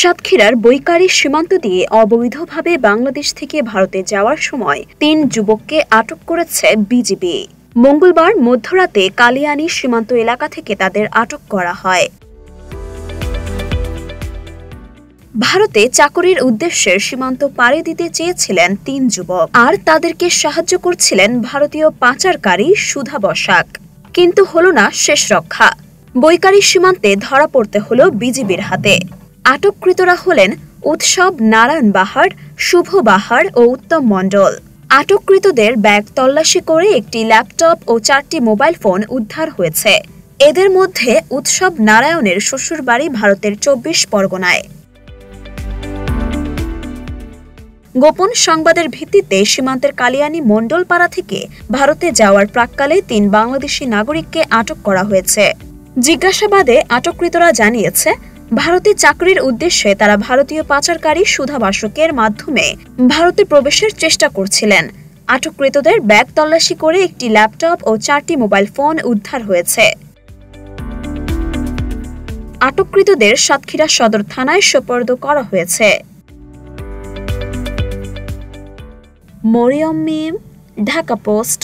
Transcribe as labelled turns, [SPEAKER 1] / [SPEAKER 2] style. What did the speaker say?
[SPEAKER 1] সাতক্ষীরার বৈকারী সীমান্ত দিয়ে অবৈধভাবে বাংলাদেশ থেকে ভারতে যাওয়ার সময় ৩ যুবককে আটক করেছে বিজিবি। মঙ্গলবার মধ্যরাতে কালিয়ানী সীমান্ত এলাকা থেকে তাদের আটক করা হয়। ভারতে চাকরির উদ্দেশ্যে সীমান্ত পাড়ি দিতে চেয়েছিলেন ৩ যুবক, আর তাদেরকে সাহায্য করছিলেন ভারতীয় পাচারকারী সুধা বসাক। কিন্তু হলো না শেষ রক্ষা। বৈকারী সীমান্তে ধরা পড়তে হলো বিজিবির হাতে। আটককৃতরা হলেন উৎসব নারায়ণ বাহার, শুভ বাহার ও উত্তম মণ্ডল। আটককৃতদের ব্যাগ তল্লাশি করে একটি ল্যাপটপ ও 4টি মোবাইল ফোন উদ্ধার হয়েছে। এদের মধ্যে উৎসব নারায়ণের শ্বশুরবাড়ি ভারতের 24 পরগনায়। গোপন সংবাদের ভিত্তিতে সীমান্তের কালিয়ানী মণ্ডলপাড়া থেকে ভারতে যাওয়ার প্রাক্কালে 3 বাংলাদেশি নাগরিককে আটক করা হয়েছে। জিজ্ঞাসাবাদে আটককৃতরা জানিয়েছে, ভারতে চাকরির উদ্দেশ্যে তারা ভারতীয় পাচারকারী সুধা বসাকের মাধ্যমে ভারতে প্রবেশের চেষ্টা করছিলেন। আটককৃতদের ব্যাগ তল্লাশি করে একটি ল্যাপটপ ও 4টি মোবাইল ফোন উদ্ধার হয়েছে। আটককৃতদের সাতক্ষীরা সদর থানায় সোপর্দ করা হয়েছে। মরিয়ম মিম, ঢাকা পোস্ট।